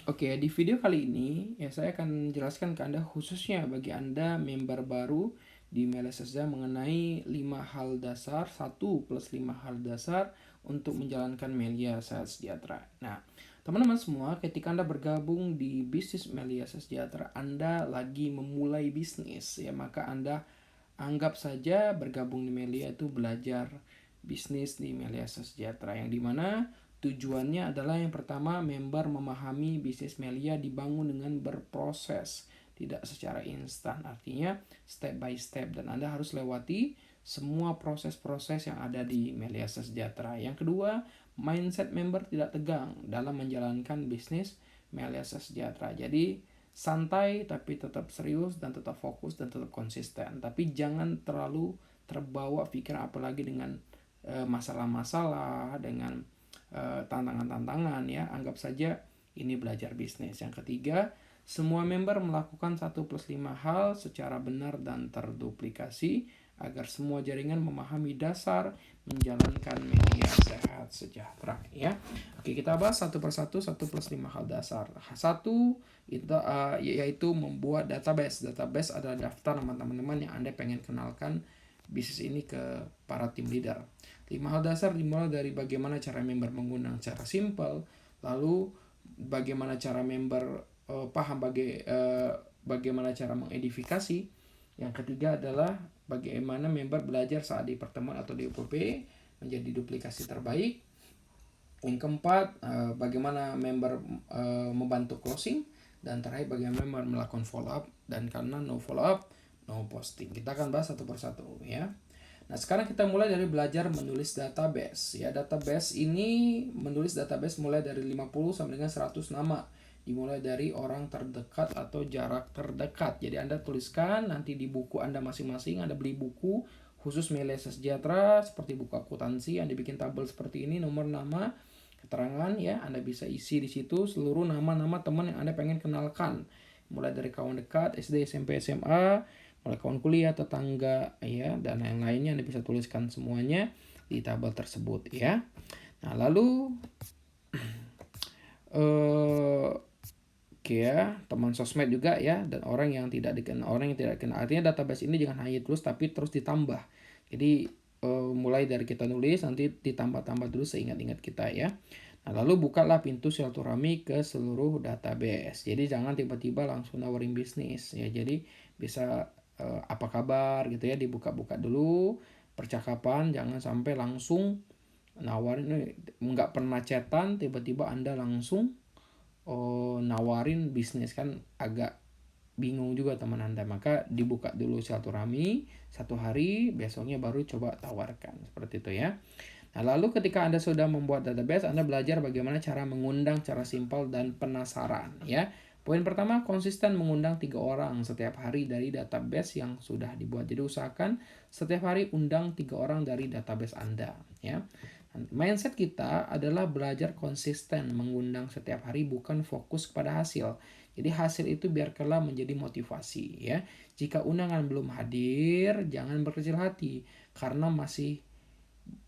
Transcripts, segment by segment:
Oke, di video kali ini ya saya akan jelaskan ke Anda khususnya bagi Anda member baru di Melia Sesda mengenai 5 hal dasar, 1 plus 5 hal dasar untuk menjalankan Melia Sehat Sejahtera. Nah, teman-teman semua, ketika Anda bergabung di bisnis Melia Sejahtera, Anda lagi memulai bisnis ya, maka Anda anggap saja bergabung di Melia itu belajar bisnis di Melia Sejahtera, yang dimana tujuannya adalah yang pertama, member memahami bisnis Melia dibangun dengan berproses, tidak secara instan. Artinya step by step, dan Anda harus lewati semua proses-proses yang ada di Melia Sejahtera. Yang kedua, mindset member tidak tegang dalam menjalankan bisnis Melia Sejahtera. Jadi santai tapi tetap serius dan tetap fokus dan tetap konsisten. Tapi jangan terlalu terbawa pikiran, apalagi dengan masalah-masalah, dengan tantangan-tantangan ya. Anggap saja ini belajar bisnis. Yang ketiga, semua member melakukan 1 plus 5 hal secara benar dan terduplikasi agar semua jaringan memahami dasar menjalankan media sehat sejahtera ya. Oke, kita bahas satu persatu 1 plus 5 hal dasar. Satu itu yaitu membuat database. Database adalah daftar nama teman-teman yang Anda pengen kenalkan bisnis ini ke para tim leader. 5 hal dasar dimulai dari bagaimana cara member mengundang secara simple, lalu bagaimana cara member paham bagaimana cara mengedifikasi. Yang ketiga adalah bagaimana member belajar saat di pertemuan atau di UPP menjadi duplikasi terbaik. Yang keempat, bagaimana member membantu closing. Dan terakhir, bagaimana member melakukan follow up. Dan karena no follow up, no posting. Kita akan bahas satu persatu ya. Nah, sekarang kita mulai dari belajar menulis database. Ya, database ini menulis database mulai dari 50 sampai dengan 100 nama. Dimulai dari orang terdekat atau jarak terdekat. Jadi Anda tuliskan nanti di buku Anda masing-masing. Anda beli buku khusus Melia Sejahtera seperti buku akuntansi, Anda bikin tabel seperti ini, nomor, nama, keterangan ya. Anda bisa isi di situ seluruh nama-nama teman yang Anda pengen kenalkan. Mulai dari kawan dekat, SD, SMP, SMA, mulai kawan kuliah, tetangga ya, dan yang lainnya Anda bisa tuliskan semuanya di tabel tersebut ya. Nah, lalu ya, teman sosmed juga ya, dan orang yang tidak dikenal. Artinya database ini jangan hanya terus tapi terus ditambah. Jadi mulai dari kita nulis nanti ditambah-tambah dulu seingat-ingat kita ya. Nah, lalu bukalah pintu silaturahmi ke seluruh database. Jadi jangan tiba-tiba langsung nawarin bisnis ya. Jadi bisa apa kabar gitu ya, dibuka-buka dulu percakapan, jangan sampai langsung nawarin, nggak pernah chatan tiba-tiba Anda langsung nawarin bisnis, kan agak bingung juga teman Anda. Maka dibuka dulu silaturahmi 1 hari, besoknya baru coba tawarkan seperti itu ya. Nah, lalu ketika Anda sudah membuat database, Anda belajar bagaimana cara mengundang cara simpel dan penasaran ya. Poin pertama, konsisten mengundang 3 orang setiap hari dari database yang sudah dibuat. Jadi usahakan setiap hari undang 3 orang dari database Anda ya. Mindset kita adalah belajar konsisten mengundang setiap hari, bukan fokus pada hasil. Jadi hasil itu biarkanlah menjadi motivasi ya. Jika undangan belum hadir, jangan berkecil hati karena masih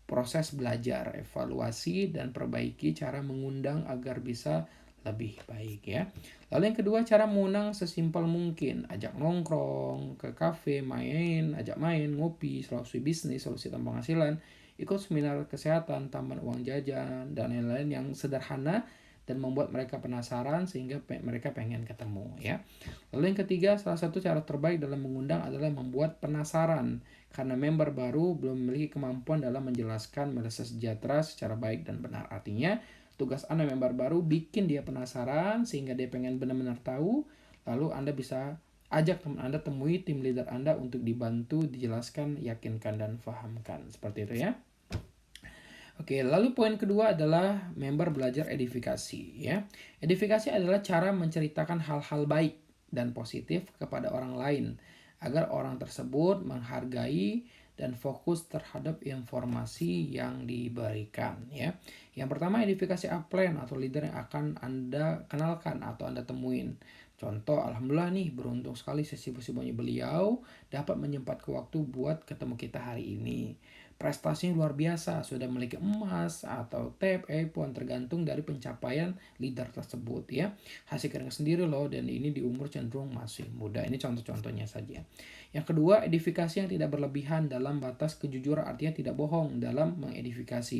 proses belajar, evaluasi, dan perbaiki cara mengundang agar bisa lebih baik ya. Lalu yang kedua, cara mengundang sesimpel mungkin. Ajak nongkrong, ke kafe, ajak main, ngopi, solusi bisnis, solusi tentang penghasilan, ikut seminar kesehatan, tambahan uang jajan, dan lain-lain yang sederhana dan membuat mereka penasaran sehingga mereka pengen ketemu ya. Lalu yang ketiga, salah satu cara terbaik dalam mengundang adalah membuat penasaran, karena member baru belum memiliki kemampuan dalam menjelaskan Melia Sejahtera secara baik dan benar. Artinya tugas Anda member baru bikin dia penasaran sehingga dia pengen benar-benar tahu. Lalu Anda bisa ajak teman Anda temui tim leader Anda untuk dibantu, dijelaskan, yakinkan, dan fahamkan. Seperti itu ya. Oke, lalu poin kedua adalah member belajar edifikasi ya. Edifikasi adalah cara menceritakan hal-hal baik dan positif kepada orang lain agar orang tersebut menghargai dan fokus terhadap informasi yang diberikan ya. Yang pertama, edifikasi upline atau leader yang akan Anda kenalkan atau Anda temuin. Contoh, alhamdulillah nih, beruntung sekali sesibuk-sibuknya beliau dapat menyempatkan waktu buat ketemu kita hari ini. prestasinya luar biasa, sudah memiliki emas atau tab, iPhone, tergantung dari pencapaian leader tersebut ya. Hasil kerja sendiri loh, dan ini di umur cenderung masih muda. Ini contoh-contohnya saja. Yang kedua, edifikasi yang tidak berlebihan dalam batas kejujuran, artinya tidak bohong dalam mengedifikasi.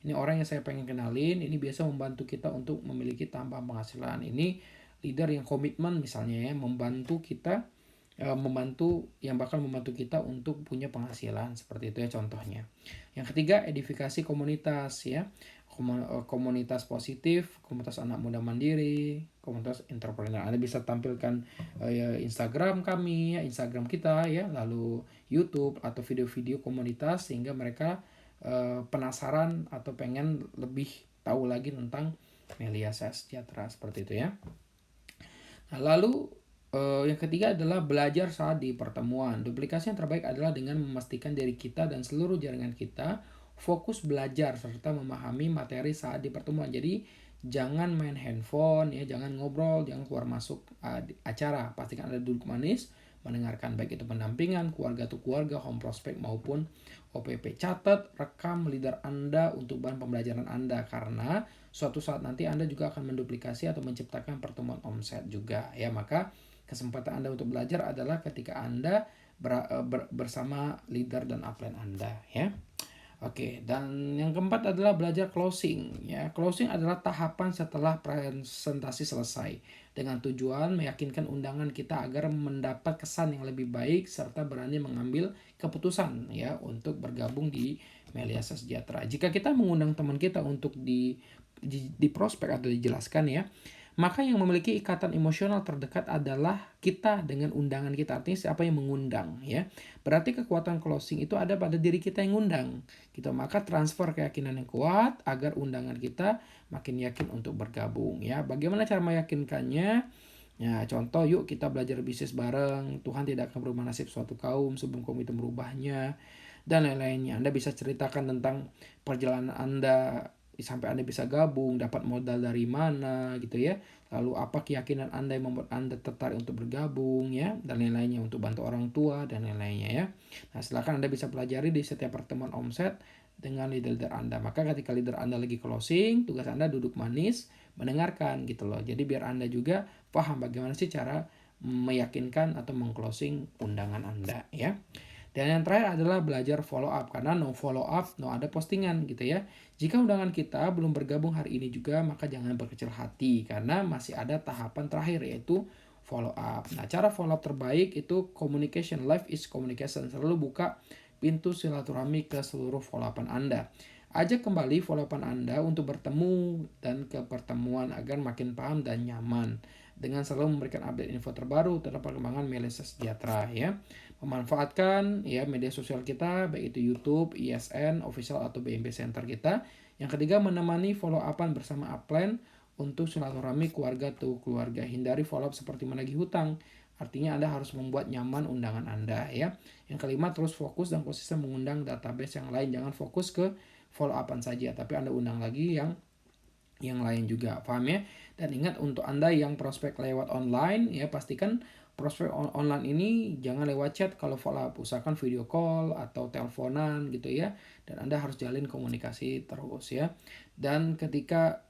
Ini orang yang saya pengen kenalin, ini biasa membantu kita untuk memiliki tambahan penghasilan. Ini leader yang komitmen misalnya ya, membantu kita, yang bakal membantu kita untuk punya penghasilan, seperti itu ya contohnya. Yang ketiga, edifikasi komunitas ya. Komunitas positif, komunitas anak muda mandiri, komunitas entrepreneur. Anda bisa tampilkan Instagram kami ya, Instagram kita ya, lalu YouTube atau video-video komunitas sehingga mereka penasaran atau pengen lebih tahu lagi tentang Melia Sejahtera, seperti itu ya. Nah, lalu yang ketiga adalah belajar saat di pertemuan. Duplikasi yang terbaik adalah dengan memastikan diri kita dan seluruh jaringan kita fokus belajar serta memahami materi saat di pertemuan. Jadi jangan main handphone ya, jangan ngobrol, jangan keluar masuk acara. Pastikan Anda duduk manis, mendengarkan, baik itu pendampingan, keluarga to keluarga, home prospect maupun OPP. Catat, rekam leader Anda untuk bahan pembelajaran Anda, karena suatu saat nanti Anda juga akan menduplikasi atau menciptakan pertemuan omset juga ya. Maka kesempatan Anda untuk belajar adalah ketika Anda bersama leader dan upline Anda ya. Oke, dan yang keempat adalah belajar closing ya. Closing adalah tahapan setelah presentasi selesai dengan tujuan meyakinkan undangan kita agar mendapat kesan yang lebih baik serta berani mengambil keputusan ya untuk bergabung di Melia Sejahtera. Jika kita mengundang teman kita untuk di prospek atau dijelaskan ya, maka yang memiliki ikatan emosional terdekat adalah kita dengan undangan kita. Artinya siapa yang mengundang ya. Berarti kekuatan closing itu ada pada diri kita yang undang gitu. Maka transfer keyakinan yang kuat agar undangan kita makin yakin untuk bergabung ya. Bagaimana cara meyakinkannya? Ya, contoh, yuk kita belajar bisnis bareng. Tuhan tidak akan berubah nasib suatu kaum sebelum kaum itu merubahnya, dan lain-lainnya. Anda bisa ceritakan tentang perjalanan Anda sampai Anda bisa gabung, dapat modal dari mana gitu ya. Lalu apa keyakinan Anda yang membuat Anda tertarik untuk bergabung ya, dan lain-lainnya, untuk bantu orang tua dan lain-lainnya ya. Nah, silakan Anda bisa pelajari di setiap pertemuan omset dengan leader Anda. Maka ketika leader Anda lagi closing, tugas Anda duduk manis, mendengarkan gitu loh. Jadi biar Anda juga paham bagaimana sih cara meyakinkan atau mengclosing undangan Anda ya. Dan yang terakhir adalah belajar follow up, karena no follow up no ada postingan gitu ya. Jika undangan kita belum bergabung hari ini juga, maka jangan berkecil hati karena masih ada tahapan terakhir, yaitu follow up. Nah, cara follow up terbaik itu communication. Life is communication. Selalu buka pintu silaturahmi ke seluruh follow upan Anda. Ajak kembali follow upan Anda untuk bertemu dan ke pertemuan agar makin paham dan nyaman, dengan selalu memberikan update info terbaru tentang perkembangan Melia Sejahtera ya. Memanfaatkan ya media sosial kita, baik itu YouTube, ISN, official atau BMB Center kita. Yang ketiga, menemani follow upan bersama upline untuk silaturahmi keluarga to keluarga. Hindari follow up seperti menagih hutang. Artinya Anda harus membuat nyaman undangan Anda ya. Yang kelima, terus fokus dan konsisten mengundang database yang lain. Jangan fokus ke follow upan saja, tapi Anda undang lagi yang lain juga. Paham ya? Dan ingat, untuk Anda yang prospek lewat online ya, pastikan prospek online ini jangan lewat chat kalau follow up. Usahakan video call atau teleponan gitu ya. Dan Anda harus jalin komunikasi terus ya. Dan ketika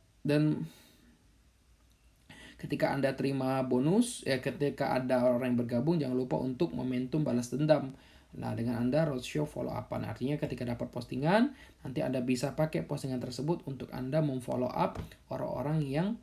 Anda terima bonus ya, ketika ada orang yang bergabung, jangan lupa untuk momentum balas dendam. Nah, dengan Anda roadshow follow upan, artinya ketika dapat postingan, nanti Anda bisa pakai postingan tersebut untuk Anda memfollow up orang-orang yang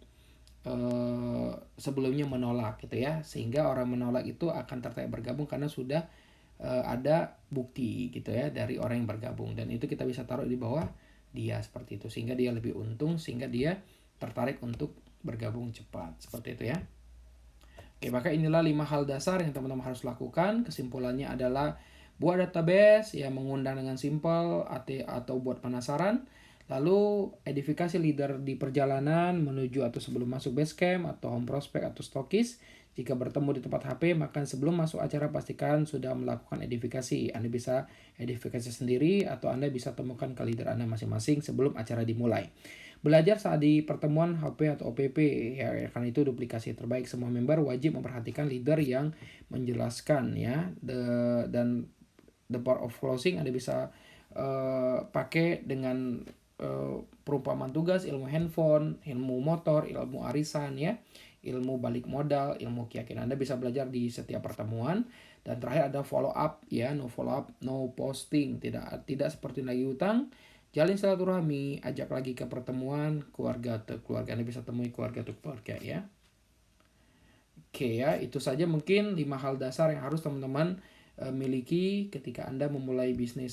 sebelumnya menolak gitu ya, sehingga orang menolak itu akan tertarik bergabung karena sudah ada bukti gitu ya dari orang yang bergabung, dan itu kita bisa taruh di bawah dia seperti itu, sehingga dia lebih untung, sehingga dia tertarik untuk bergabung cepat, seperti itu ya. Oke, maka inilah 5 hal dasar yang teman-teman harus lakukan. Kesimpulannya adalah buat database yang mengundang dengan simple atau buat penasaran. Lalu edifikasi leader di perjalanan menuju atau sebelum masuk base camp atau home prospect atau stokis. Jika bertemu di tempat HP, maka sebelum masuk acara pastikan sudah melakukan edifikasi. Anda bisa edifikasi sendiri atau Anda bisa temukan ke leader Anda masing-masing sebelum acara dimulai. Belajar saat di pertemuan HP atau OPP ya, karena itu duplikasi terbaik. Semua member wajib memperhatikan leader yang menjelaskan ya. Dan the part of closing Anda bisa pakai dengan perumpamaan tugas, ilmu handphone, ilmu motor, ilmu arisan ya, ilmu balik modal, ilmu keyakinan. Anda bisa belajar di setiap pertemuan. Dan terakhir ada follow up ya, no follow up, no posting, tidak seperti lagi utang. Jalin silaturahmi, ajak lagi ke pertemuan keluarga atau keluarga. Anda bisa temui keluarga atau keluarga ya. Oke ya, itu saja mungkin 5 hal dasar yang harus teman-teman miliki ketika Anda memulai bisnis.